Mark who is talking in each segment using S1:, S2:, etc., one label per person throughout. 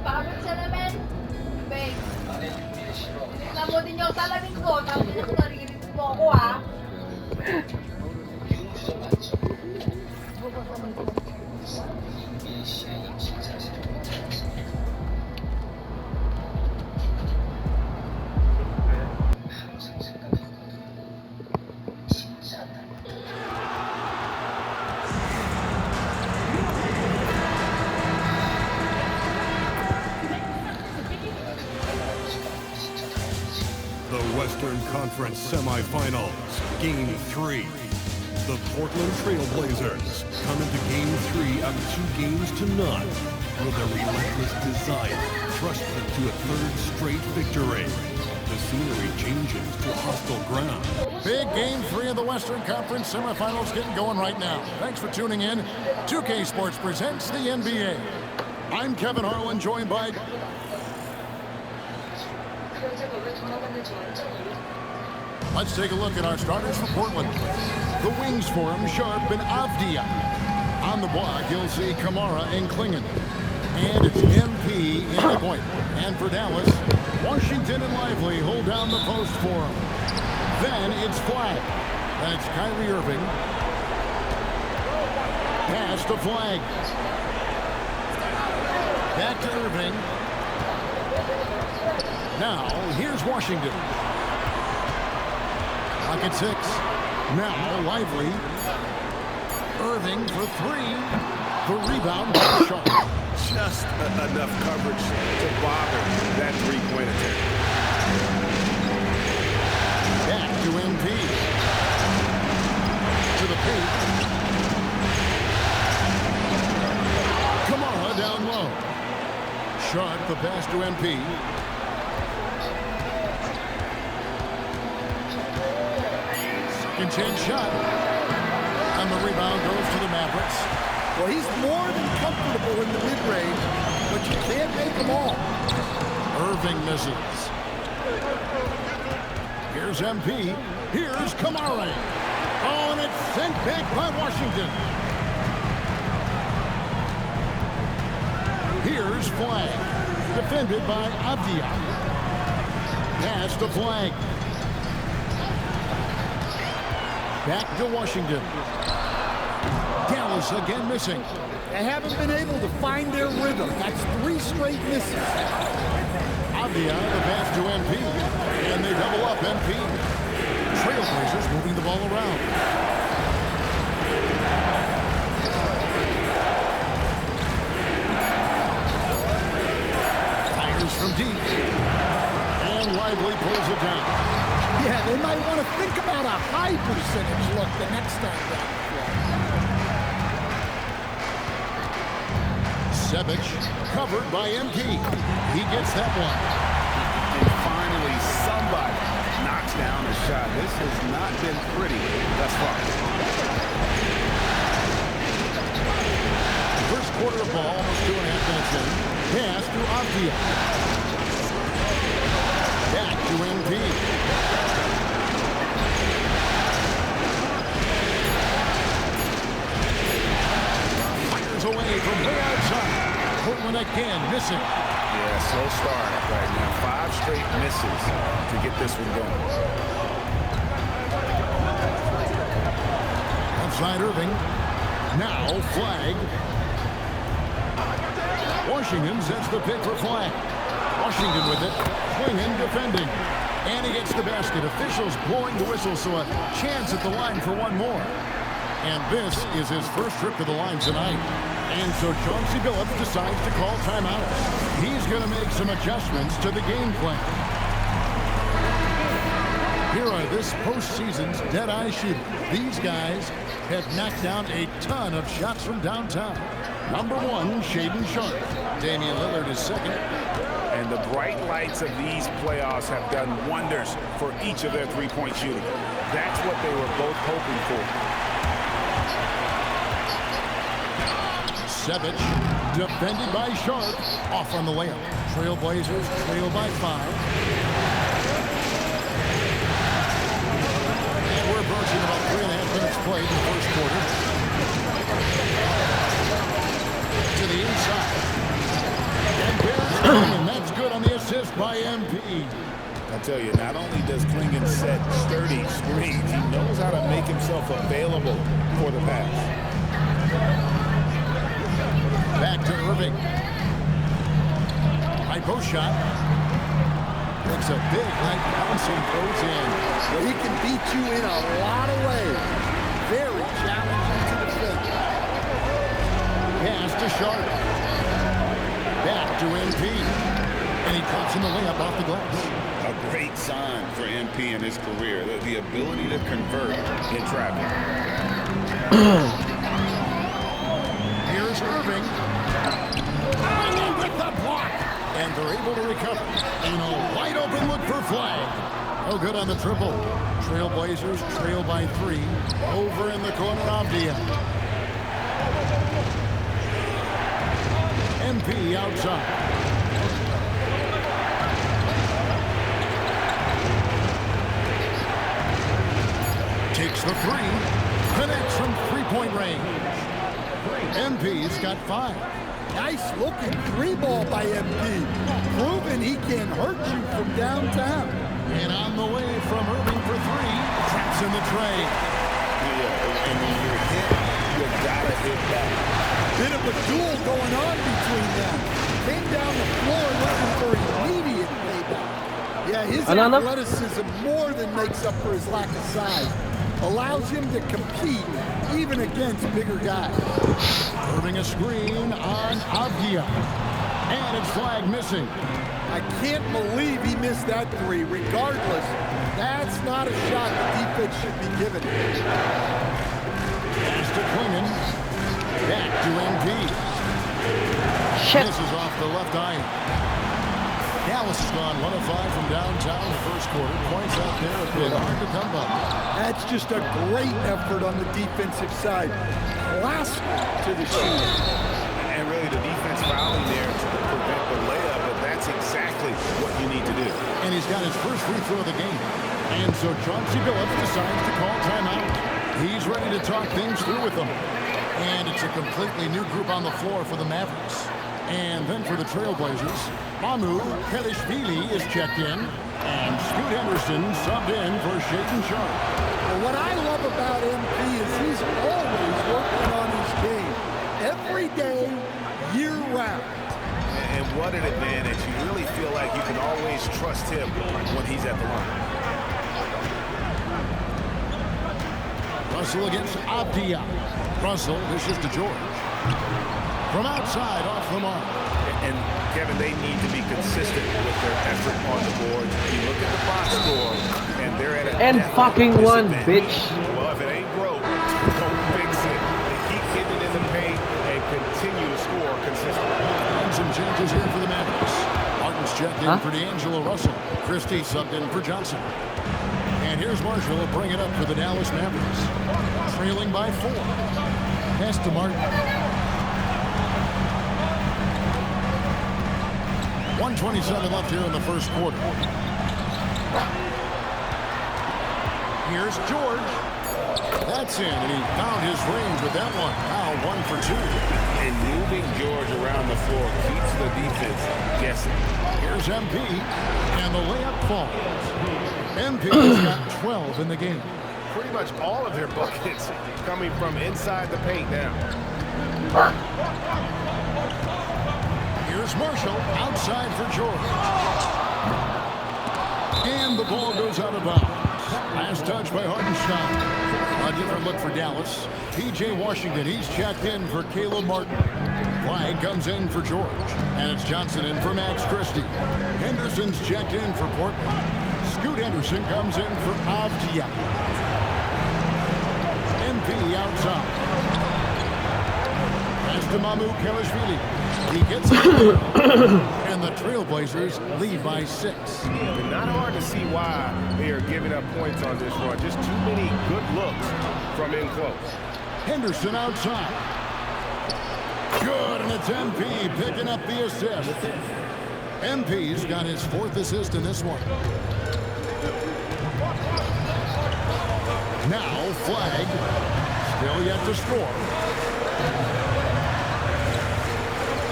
S1: Pagod sa lamin. Beng. Nabutin niyo ang salamin ko. Tapos ako naririnig mo ako ha.
S2: The Western Conference semifinals, Game 3. The Portland Trail Blazers come into Game 3 up 2 games to none with a relentless desire thrust them to a third straight victory. The scenery changes to hostile ground.
S3: Big Game 3 of the Western Conference semifinals getting going right now. Thanks for tuning in. 2K Sports presents the NBA. I'm Kevin Harlan, joined by... Let's take a look at our starters for Portland. The wings for him, Sharp and Avdia. On the block, you'll see Kamara and Klingon. And it's MP in the point. And for Dallas, Washington and Lively hold down the post for him. Then it's Flag. That's Kyrie Irving. Pass to Flag. Back to Irving. Now, here's Washington. Clock at 6. Now, Lively. Irving for 3. The rebound by Shaw.
S4: Just enough coverage to bother that three-point attempt.
S3: Back to MP. To the paint. Kamara down low. Sharp the pass to MP. Second chance shot. And the rebound goes to the Mavericks.
S5: Well, he's more than comfortable in the mid-range, but you can't make them all.
S3: Irving misses. Here's MP. Here's Kamara. Oh, and it's sent back by Washington. Here's Flag. Defended by Avdia. Pass to Flag. Back to Washington. Dallas again missing.
S5: They haven't been able to find their rhythm. That's 3 straight misses.
S3: Avdia, the pass to MP. And they double up MP. Trailblazers moving the ball around. Fires from deep. And Lively pulls it down.
S5: Yeah, they might want to think about a high percentage look the next time down the floor.
S3: Sevic covered by MP. He gets that one.
S4: And finally, somebody knocks down a shot. This has not been pretty thus far.
S3: First quarter of ball, almost 2.5 minutes in. Pass to Avdia. Back to MP. Away from way outside. Portland again missing.
S4: Yeah, slow start right now. 5 straight misses to get this one going.
S3: Outside Irving. Now Flag. Washington sets the pick for Flag. Washington with it. Klingon defending. And he gets the basket. Officials blowing the whistle, so a chance at the line for one more. And this is his first trip to the line tonight. And so Chauncey Billups decides to call timeout. He's going to make some adjustments to the game plan. Here are this postseason's dead-eye shooters. These guys have knocked down a ton of shots from downtown. Number 1, Shaedon Sharpe. Damian Lillard is second.
S4: And the bright lights of these playoffs have done wonders for each of their three-point shooting. That's what they were both hoping for.
S3: Sevic, defended by Sharpe, off on the layup. Trailblazers trail by 5. And we're approaching about 3.5 minutes played in the first quarter.
S4: reads. He knows how to make himself available for the pass.
S3: Back to Irving. High post shot. Takes a big right bounce and goes in.
S5: Well, he can beat you in a lot of ways. Very challenging to defend.
S3: Pass to Sharp. Back to MP. And he drops in the layup off the glass.
S4: A great sign for MP in his career, the ability to convert in traffic.
S3: Here's Irving. And with the block. And they're able to recover. And a wide open look for Flag. No good on the triple. Trailblazers trail by 3. Over in the corner, Avdia. MP outside. Takes the 3. Connects from three-point range. MP's got 5.
S5: Nice looking 3-ball by MP. Proving he can hurt you from downtown.
S3: And on the way from Irving for 3. Traps in the tray.
S4: Yeah, and when you're hit, you gotta hit back.
S5: Bit of a duel going on between them. Came down the floor looking for immediate payback. Yeah, his athleticism more than makes up for his lack of size. Allows him to compete even against bigger guys.
S3: Irving a screen on Avdia. And it's Flag missing.
S5: I can't believe he missed that 3. Regardless, that's not a shot the defense should be given.
S3: Pass to Klingon. Back to MP.
S6: Shit.
S3: This is off the left eye. Dallas has gone 1 of 5 from downtown in the first quarter. Points out there have been hard to come by.
S5: That's just a great effort on the defensive side. Class to the shooter.
S4: And really the defense fouling there to prevent the layup, but that's exactly what you need to do.
S3: And he's got his first free throw of the game. And so Chauncey Billups decides to call timeout. He's ready to talk things through with them. And it's a completely new group on the floor for the Mavericks. And then for the Trailblazers, Mamu Kelishvili is checked in. And Scoot Henderson subbed in for Shaedon Sharpe.
S5: Well, what I love about MP is he's always working on his game. Every day, year-round.
S4: And what an advantage. You really feel like you can always trust him when he's at the line.
S3: Russell against Avdia. Russell dishes to George. From outside, off the mark.
S4: And Kevin, they need to be consistent with their effort on the board. You look at the box score, and they're at a
S6: And fucking one, bitch.
S4: Well, if it ain't broke, don't fix it. They keep hitting it in the paint and continue to score consistently.
S3: And some changes here for the Mavericks. Martin's checked in for D'Angelo Russell. Christie subbed in for Johnson. And here's Marshall to bring it up for the Dallas Mavericks. Trailing by 4. Pass to Martin. 1:27 left here in the first quarter. Here's George. That's in, and he found his range with that one. Now 1 for 2.
S4: And moving George around the floor keeps the defense guessing.
S3: Here's MP, and the layup falls. MP's got 12 in the game.
S4: Pretty much all of their buckets coming from inside the paint now.
S3: Here's Marshall outside for George. And the ball goes out of bounds. Last touch by Hartenstein. A different look for Dallas. P.J. Washington, he's checked in for Caleb Martin. Flag comes in for George. And it's Johnson in for Max Christie. Henderson's checked in for Portland. Scoot Henderson comes in for Avdia. MP outside. Pass to Mamu Kelishvili. He gets it. And the Trailblazers lead by 6.
S4: Not hard to see why they are giving up points on this run. Just too many good looks from in close.
S3: Henderson outside. Good, and it's MP picking up the assist. MP's got his 4th assist in this one. Now Flag, still yet to score.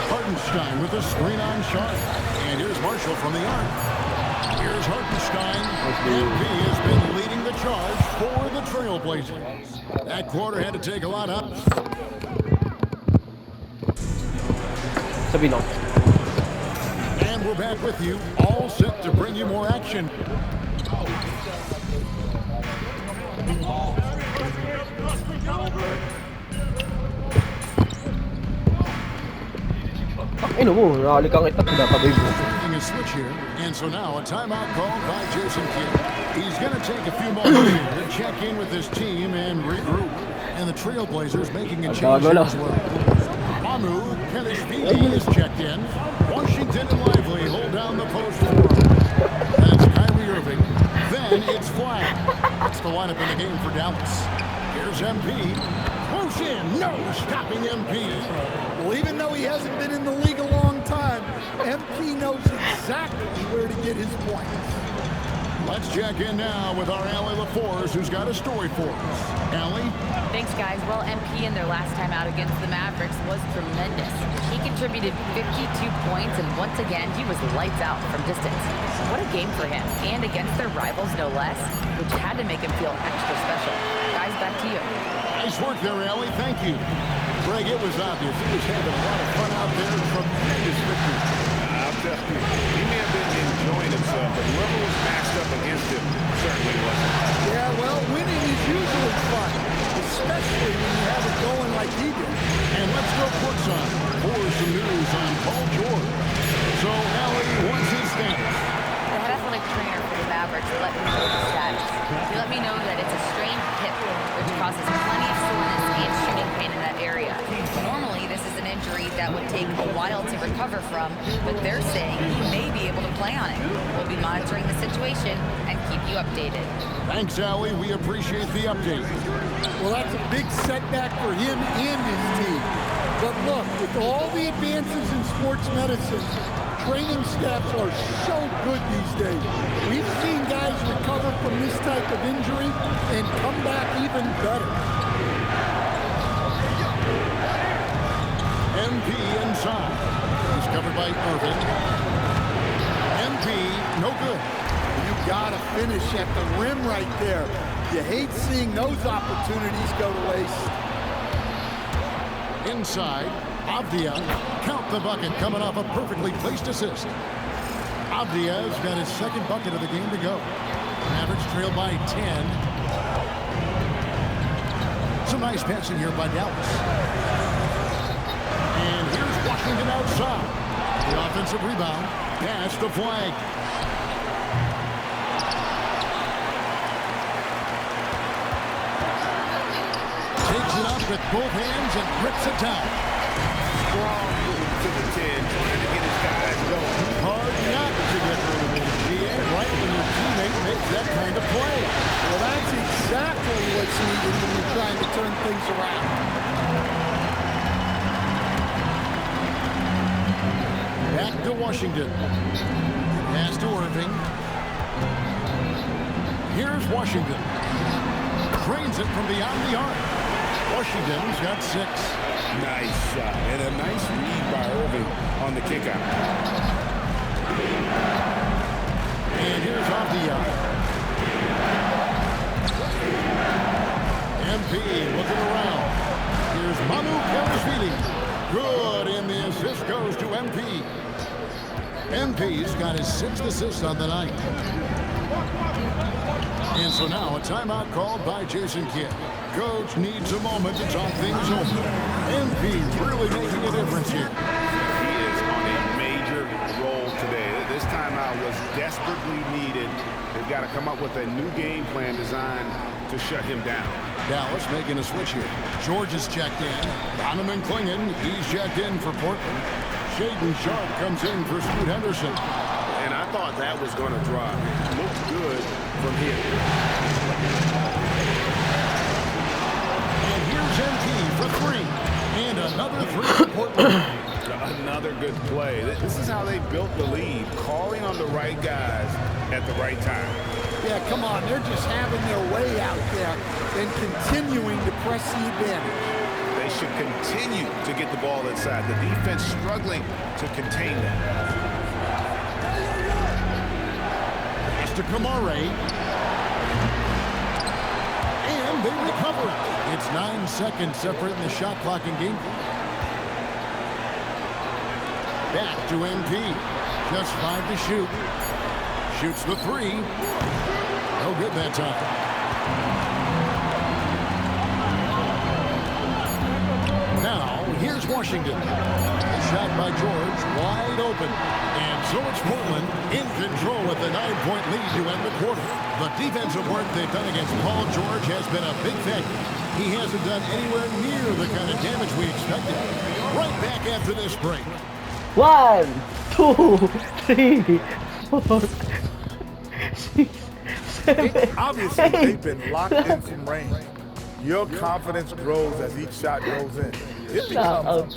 S3: Hartenstein with a screen on Sharpe. And here's Marshall from the arc. Here's Hartenstein. MP has been leading the charge for the Trailblazers. That quarter had to take a lot up.
S6: Sabi no.
S3: And we're back with you, all set to bring you more action.
S6: Ano mo, nakalikang kita, pinakabig mo.
S3: Making a switch here, and so now a timeout called by Jason Kidd. He's going to take a few moments here to check in with his team and regroup. And the Trailblazers making a change here as well. Mamu Kelishvili is checked in. Washington and Lively hold down the post for him. That's Kyrie Irving. Then it's Flag. That's the lineup in the game for Dallas. Here's MP. Close in. No stopping MP.
S5: Well, even though he hasn't been in the league a long time, MP knows exactly where to get his points.
S3: Let's check in now with our Allie LaForce, who's got a story for us. Allie?
S7: Thanks, guys. Well, MP in their last time out against the Mavericks was tremendous. He contributed 52 points, and once again, he was lights out from distance. What a game for him, and against their rivals, no less, which had to make him feel extra special. Guys, back to you.
S3: Nice work there, Allie. Thank you. Greg, it was obvious. He was having a lot of fun out there. Tremendous victory.
S4: I'll tell you, he may have been enjoying himself, but whoever was matched up against him certainly wasn't.
S5: Yeah, well, winning is usually fun, especially when you have it going like he did.
S3: And let's go courtside for some news on Paul George. So, Allie, what's his status?
S7: The head athletic trainer for the Mavericks let me know the status. He let me know that it's a strained hip, which causes plenty of soreness and shooting pain in that area. Normally, this is an injury that would take a while to recover from, but they're saying he may be able to play on it. We'll be monitoring the situation and keep you updated.
S3: Thanks, Allie. We appreciate the update.
S5: Well, that's a big setback for him and his team. But look, with all the advances in sports medicine, training staffs are so good these days. We've seen guys recover from this type of injury and come back even better.
S3: MP inside. He's covered by Irving. MP, no good.
S5: You gotta finish at the rim right there. You hate seeing those opportunities go to waste.
S3: Inside, Avdia. Count the bucket coming off a perfectly placed assist. Avdia's got his second bucket of the game to go. Mavericks trail by 10. Some nice passing here by Dallas. And here's Washington outside. The offensive rebound. Pass to Flag. Takes it up with both hands and grips it down.
S4: Strong move to the 10, trying to get his guys going.
S3: Hard not to get rid of it. GA, right when your teammate makes that kind of play.
S5: Well, that's exactly what's needed when you're trying to turn things around.
S3: Back to Washington. Pass to Irving. Here's Washington. Cranes it from beyond the arc. Washington's got 6.
S4: Nice shot, and a nice read by Irving on the kickout.
S3: And here's Avdia. MP looking around. Here's Mamu Kelishvili. Good, and the assist goes to MP. MP's got his 6th assist on the night. And so now a timeout called by Jason Kidd. Coach needs a moment to talk things over. MP really making a difference here.
S4: He is on a major role today. This timeout was desperately needed. They've got to come up with a new game plan designed to shut him down.
S3: Dallas making a switch here. George is checked in. Donovan Clingan, he's checked in for Portland. Shaden Sharp comes in for Scoot Henderson.
S4: And I thought that was going to drop. It looked good from here.
S3: And here's MP for 3. And another 3 for Portland.
S4: Another good play. This is how they built the lead, calling on the right guys at the right time.
S5: Yeah, come on. They're just having their way out there and continuing to press the advantage.
S4: They should continue to get the ball inside. The defense struggling to contain them.
S3: Pass to Kamare. It's 9 seconds separating the shot clock and game clock. Back to MP. Just 5 to shoot. Shoots the 3. No good that time. Now, here's Washington. A shot by George, wide open. And so it's Portland in control with the 9-point lead to end the quarter. The defensive work they've done against Paul George has been a big factor. He hasn't done anywhere near the kind of damage we expected. Right back after this break.
S6: 1, 2, 3, 4, 6, 7,
S8: Obviously,
S6: 8.
S8: they've been locked in some range. Your confidence grows as each shot goes in. It becomes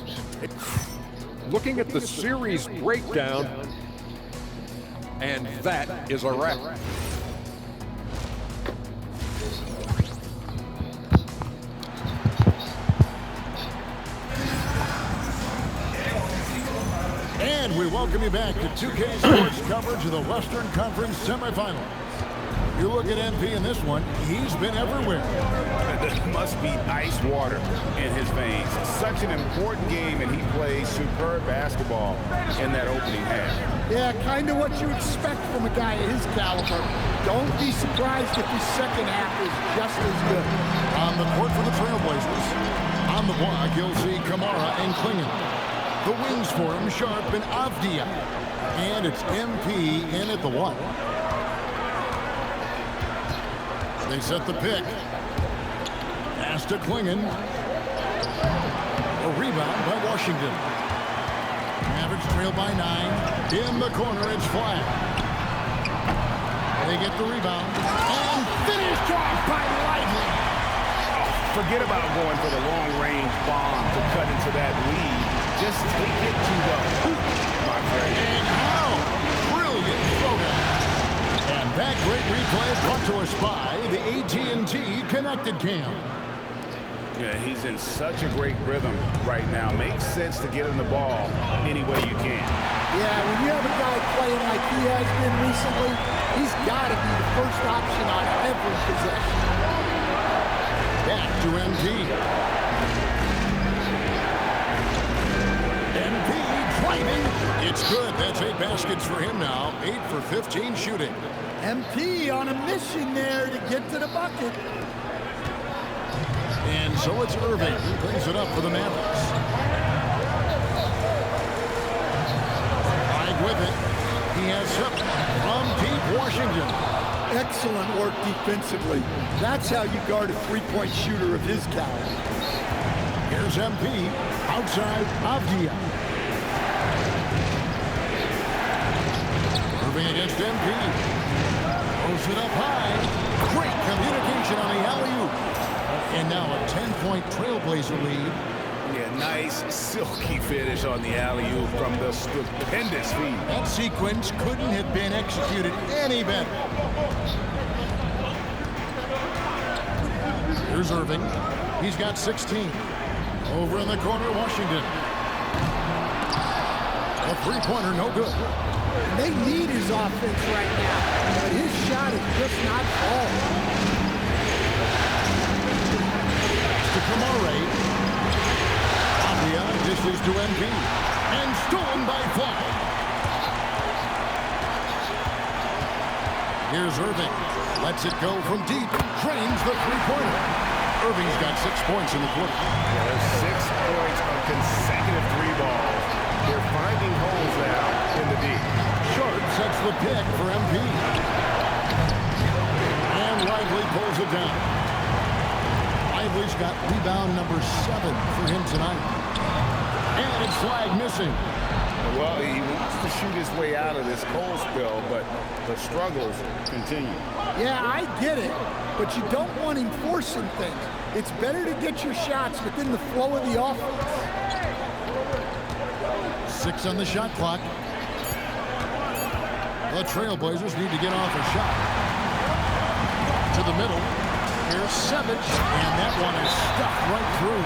S9: Looking at the series breakdown, and that is a wrap.
S3: And we welcome you back to 2K Sports coverage of the Western Conference semifinals. You look at MP in this one, he's been everywhere.
S4: There must be ice water in his veins. Such an important game, and he plays superb basketball in that opening half.
S5: Yeah, kind of what you expect from a guy of his caliber. Don't be surprised if his second half is just as good.
S3: On the court for the Trailblazers. On the block, you'll see Kamara and Klingon. The wings for him, Sharp and Avdia. And it's MP in at the 1. They set the pick. Pass to Klingon. A rebound by Washington. Mavericks trail by 9. In the corner, it's flat. They get the rebound. And finished off by Lively.
S4: Forget about going for the long-range bomb to cut into that lead. Just take it to the hoop, my friend.
S3: And how brilliant throwdown. And that great replay brought to us by the AT&T Connected Cam.
S4: Yeah, he's in such a great rhythm right now. Makes sense to get him the ball any way you can.
S5: Yeah, when you have a guy playing like he has been recently, he's got to be the first option on every possession.
S3: Back to MP. MP driving. It's good. That's 8 baskets for him now. 8 for 15 shooting.
S5: MP on a mission there to get to the bucket.
S3: And so it's Irving who brings it up for the Mavericks. Right with it. He has 7 from deep Washington.
S5: Excellent work defensively. That's how you guard a three-point shooter of his caliber.
S3: Here's MP. Outside Avdia. Irving against MP. Throws it up high. Great communication on the alley-oop. And now a 10-point Trailblazer lead.
S4: Yeah, nice silky finish on the alley-oop from the stupendous feed.
S3: That sequence couldn't have been executed any better. Here's Irving. He's got 16. Over in the corner, Washington. A three-pointer, no good.
S5: They need his offense right now, but his shot is just not falling.
S3: To Kamara. Avdia dishes to MP. And stolen by Fly. Here's Irving. Lets it go from deep. Drains the three-pointer. Irving's got 6 points in the quarter.
S4: Yeah, there's 6 points on consecutive 3 balls. They're finding holes now in the deep.
S3: Sharp sets the pick for MP. And Lively pulls it down. Lively's got rebound number 7 for him tonight. And it's flag missing.
S4: Well, he wants to shoot his way out of this cold spell, but the struggles continue.
S5: Yeah, I get it, but you don't want him forcing things. It's better to get your shots within the flow of the offense.
S3: 6 on the shot clock. The Trailblazers need to get off a shot. To the middle. Here's Sevic, and that one is stuffed right through.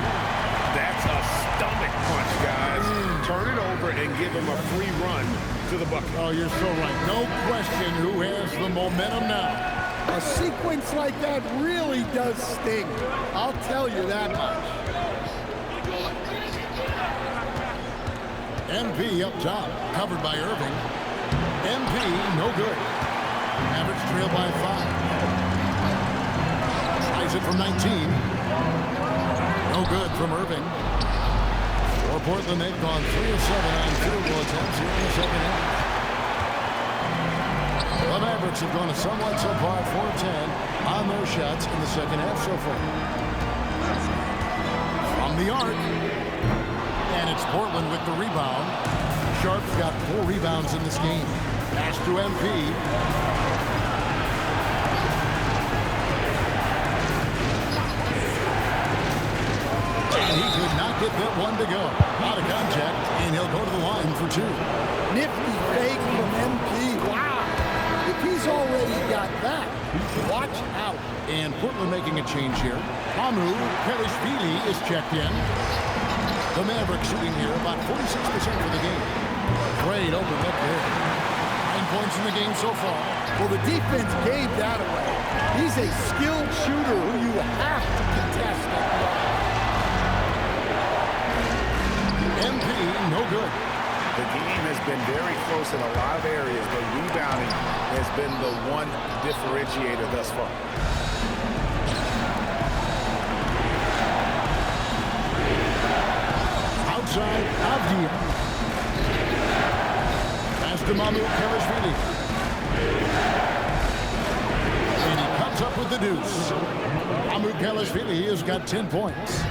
S4: That's a stomach punch, guys. Turn it over and give him a free run to the bucket.
S3: Oh, you're so right. No question who has the momentum now.
S5: A sequence like that really does sting. I'll tell you that much.
S3: MP up top, covered by Irving. MP, no good. Mavericks trail by 5. Tries it from 19. No good from Irving. For Portland, they've gone 3 of 7 on field goal attempts here in the second half. The Mavericks have gone a somewhat subpar 4 of 10 on their shots in the second half so far. From the arc. And it's Portland with the rebound. Sharp's got 4 rebounds in this game. Pass to MP. And he could not get that one to go. Out of contact, and he'll go to the line for 2.
S5: Nifty fake from MP. Wow. If he's already got that, watch out.
S3: And Portland making a change here. Hamu Kelishvili is checked in. The Mavericks shooting here about 46% for the game. Great open look there. 9 points in the game so far.
S5: Well, the defense gave that away. He's a skilled shooter who you have to contest.
S3: MP, no good.
S4: The game has been very close in a lot of areas, but rebounding has been the one differentiator thus far.
S3: Outside, Avdia. Pass to Mamu Kelishvili. And he comes up with the deuce. Mamu Kelishvili has got 10 points.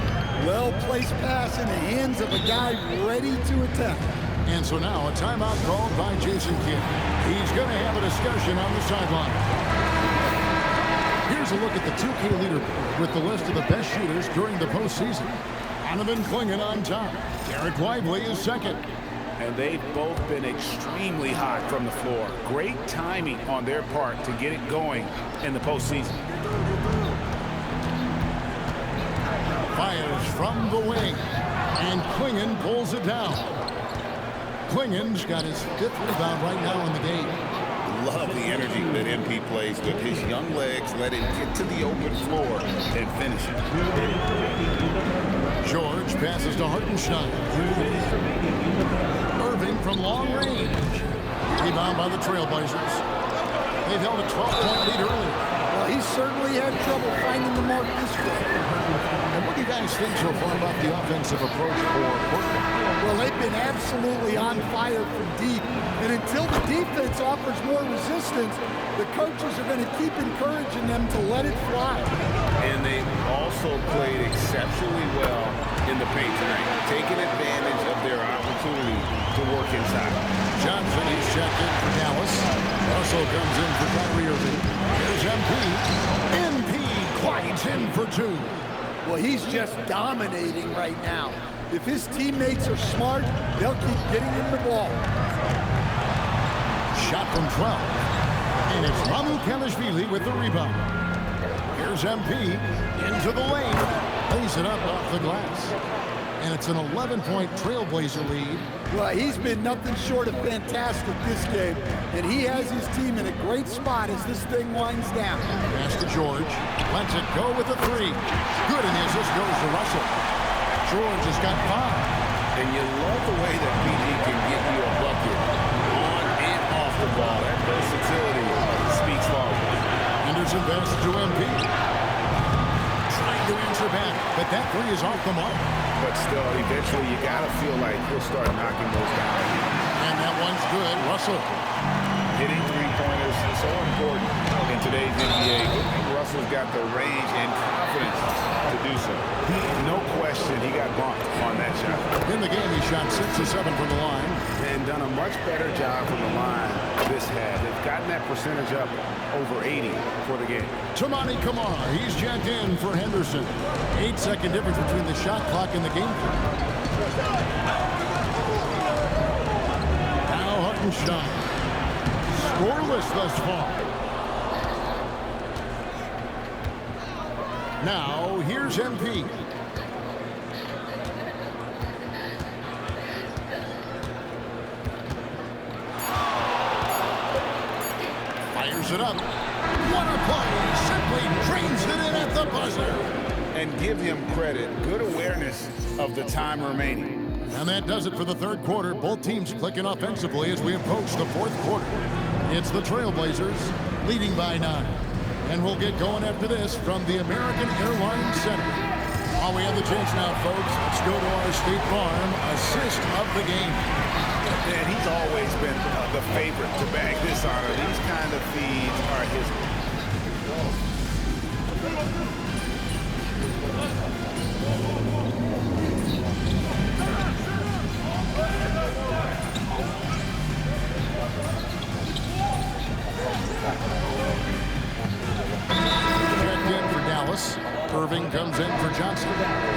S5: Well-placed pass in the hands of a guy ready to attack.
S3: And so now a timeout called by Jason Kidd. He's going to have a discussion on the sideline. Here's a look at the 2K leaderboard with the list of the best shooters during the postseason. Donovan Clingan on top. Derek Lively is second.
S4: And they've both been extremely hot from the floor. Great timing on their part to get it going in the postseason.
S3: Fires from the wing. And Clingan pulls it down. Clingan's got his 5th rebound right now in the game.
S10: Love the energy that MP plays with. His young legs let him get to the open floor and finish it.
S3: George passes to Hartenstein. Irving from long range. Rebound by the Trailblazers. They've held a 12-point lead earlier.
S5: Well, he certainly had trouble finding the mark this way.
S3: And what do you guys think so far about the offensive approach for Portland?
S5: Well, they've been absolutely on fire from deep. And until the defense offers more resistance, the coaches are going to keep encouraging them to let it fly.
S4: And they also played exceptionally well in the paint tonight, taking advantage of their opportunity to work inside.
S3: Johnson is checked in for Dallas. Russell comes in for Kyrie Irving. Here's MP. MP quiets in for 2.
S5: Well, he's just dominating right now. If his teammates are smart, they'll keep getting him the ball.
S3: Shot from 12. And it's Mamu Kelishvili with the rebound. Here's MP into the lane. Lays it up off the glass. And it's an 11-point Trailblazer lead.
S5: Well, he's been nothing short of fantastic this game. And he has his team in a great spot as this thing winds down.
S3: Pass to George. Lets it go with a 3. Good, and the assist goes to Russell. George has got 5.
S4: And you love the way that PG can get you a bucket on and off the ball. That versatility speaks volumes.
S3: Henderson passes to MP. Trying to answer back, but that 3 is off the mark.
S4: But still, eventually you got to feel like he'll start knocking those down.
S3: And that one's good. Russell.
S4: Hitting 3-pointers is so important in today's NBA. I think Russell's got the range and confidence to do so. No question he got bumped on that shot.
S3: In the game, he shot 6 of 7 from the line.
S4: And done a much better job from the line this half. They've gotten that percentage up over 80 for the game.
S3: Toumani Camara, he's checked in for Henderson. 8-second difference between the shot clock and the game clock. Now Hartenstein. Scoreless thus far. Now, here's MP. Fires it up. What a play. Simply drains it in at the buzzer.
S10: And give him credit. Good awareness of the time remaining.
S3: And that does it for the third quarter. Both teams clicking offensively as we approach the fourth quarter. It's the Trailblazers leading by 9. And we'll get going after this from the American Airlines Center. While we have the chance now, folks, let's go to our State Farm assist of the game.
S10: And he's always been the favorite to bag this honor. These kind of feeds are his.
S3: Checked in for Dallas. Irving comes in for Johnson.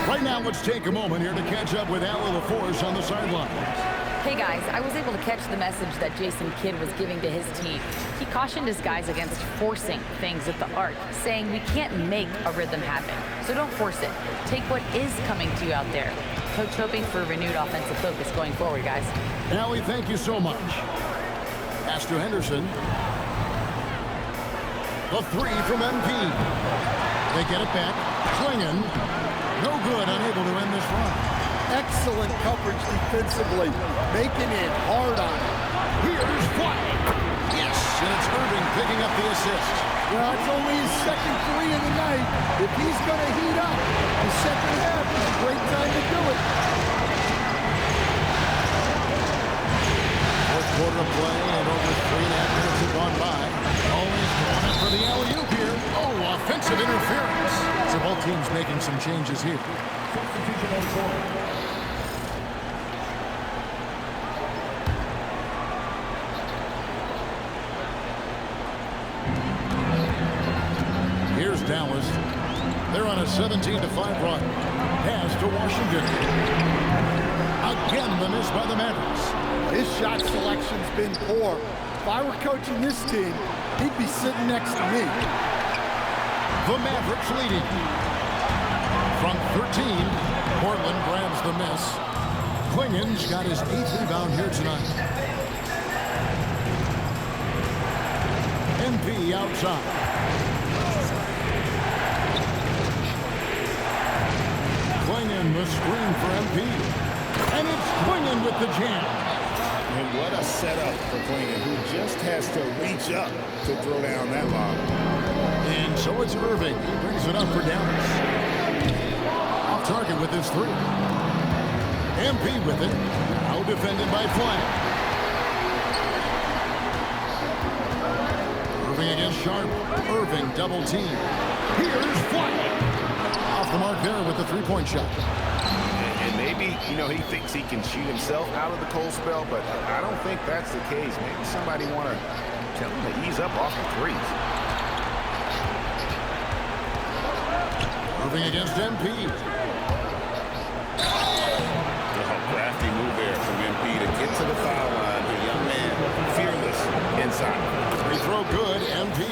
S3: Right now, let's take a moment here to catch up with Allie LaForce on the sideline.
S7: Hey guys, I was able to catch the message that Jason Kidd was giving to his team. He cautioned his guys against forcing things at the arc, saying we can't make a rhythm happen, so don't force it. Take what is coming to you out there. Coach hoping for renewed offensive focus going forward, guys.
S3: Allie, thank you so much. Pastor Henderson. The three from MP. They get it back. Klingon. No good, unable to end this run.
S5: Excellent coverage defensively, making it hard on him.
S3: Here's White. Yes, and it's Irving picking up the assist.
S5: Well, it's only his second three of the night. If he's going to heat up, the second half is a great time to do it.
S3: Fourth quarter of play, and over 3.5 minutes have gone by. Always going for the alley-oop here. Oh, offensive interference. So both teams making some changes here. Substitution on the court. Here's Dallas. They're on a 17-5 run. Pass to Washington. Again, the miss by the Mavericks.
S5: His shot selection's been poor. If I were coaching this team, he'd be sitting next to me.
S3: The Mavericks leading. From 13, Portland grabs the miss. Klingon's got his 8th rebound here tonight. MP outside. Klingon the screen for MP. And it's Klingon with the jam.
S10: And what a setup for Klingon, who just has to reach up to throw down that lob.
S3: And so it's Irving. He brings it up for Dallas. Off target with his three. MP with it. Now defended by Flynn. Irving against Sharp. Irving double team. Here's Flynn. Off the mark there with the three-point shot.
S10: And maybe, he thinks he can shoot himself out of the cold spell, but I don't think that's the case. Maybe somebody want to tell him to ease up off the threes.
S3: Irving against MP.
S10: Crafty move there from MP to get to the foul line. The young man, fearless inside.
S3: Free throw good, MP.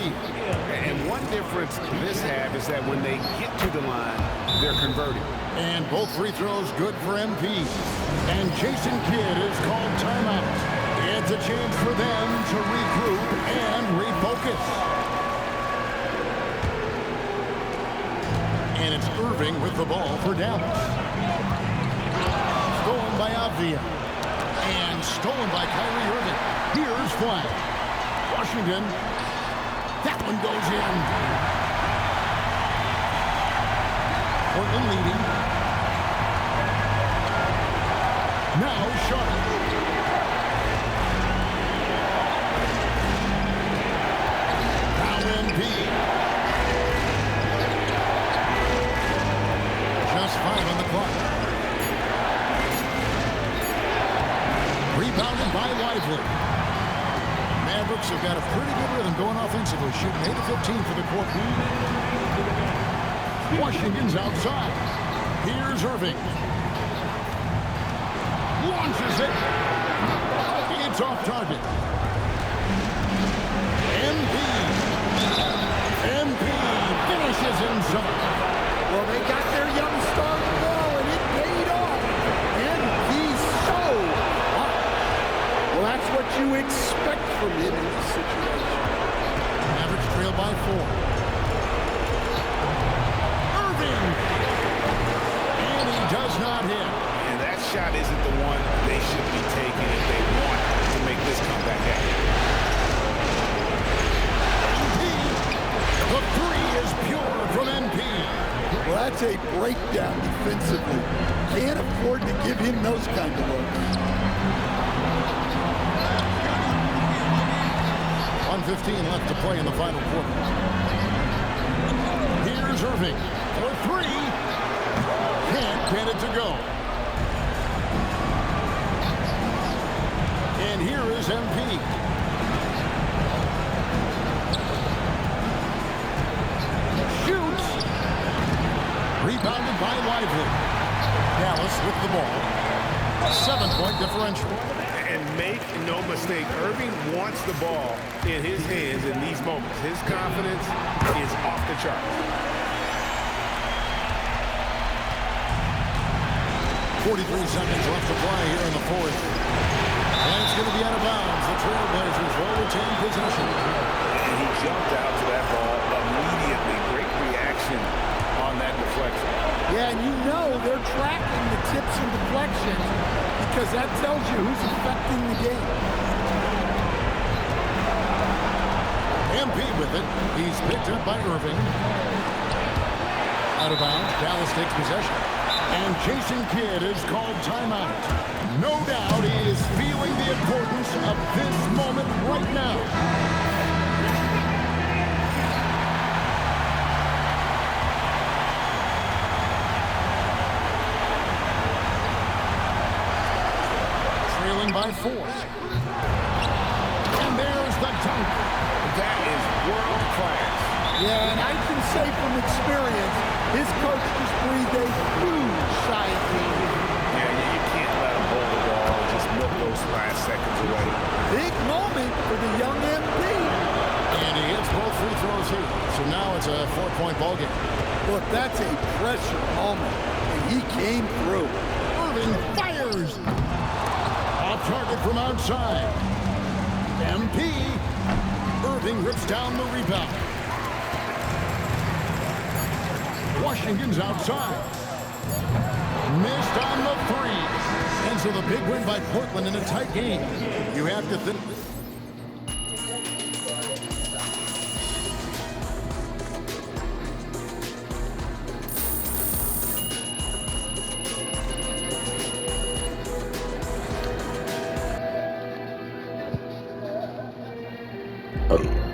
S10: And one difference this half is that when they get to the line, they're converting.
S3: And both free throws good for MP. And Jason Kidd is called timeout. It's a chance for them to regroup and refocus. And it's Irving with the ball for Dallas. Stolen by Avdia. And stolen by Kyrie Irving. Here's Flynn. Washington. That one goes in. Portland leading. Now Sharp. Now MP. Just 5 on the clock. Rebounded by Lively. Mavericks have got a pretty good rhythm going offensively, shooting 8 of 15 for the quarter. Washington's outside. Here's Irving. Launches it. It's off target. MP finishes himself.
S5: Well, they got their young star ball, and it paid off. And he's so hot. Well, that's what you expect from him in this situation.
S3: Mavericks trail by 4. not hit.
S10: And that shot isn't the one they should be taking if they want to make this comeback happen.
S3: The three is pure from MP.
S5: Well, that's a breakdown defensively. Can't afford to give him those kind of looks.
S3: 1:15 left to play in the final quarter. Here's Irving for three. Can't get it to go. And here is MP. Shoots. Rebounded by Lively. Dallas with the ball. 7-point differential.
S10: And make no mistake, Irving wants the ball in his hands in these moments. His confidence is off the chart.
S3: 43 seconds left to play here in the fourth. And it's going to be out of bounds. The Trailblazers will retain possession.
S10: And he jumped out to that ball immediately. Great reaction on that deflection.
S5: Yeah, and you know they're tracking the tips and deflections because that tells you who's affecting the game.
S3: MP with it. He's picked up by Irving. Out of bounds. Dallas takes possession. And Jason Kidd is called timeout. No doubt he is feeling the importance of this moment right now. Trailing by 4. And there's the dunk.
S10: That is world class.
S5: Yeah, and I can say from experience, his coach just breathed a huge sigh of relief.
S10: Yeah, you can't let him hold the ball and just milk those last seconds away.
S5: Big moment for the young MP.
S3: And he hits both free throws here. So now it's a 4-point ball game.
S5: Look, that's a pressure moment, and he came through.
S3: Irving fires. Off target from outside. MP. Irving rips down the rebound. Washington's outside. Missed on the three. And so the big win by Portland in a tight game. You have to think.
S6: Oh.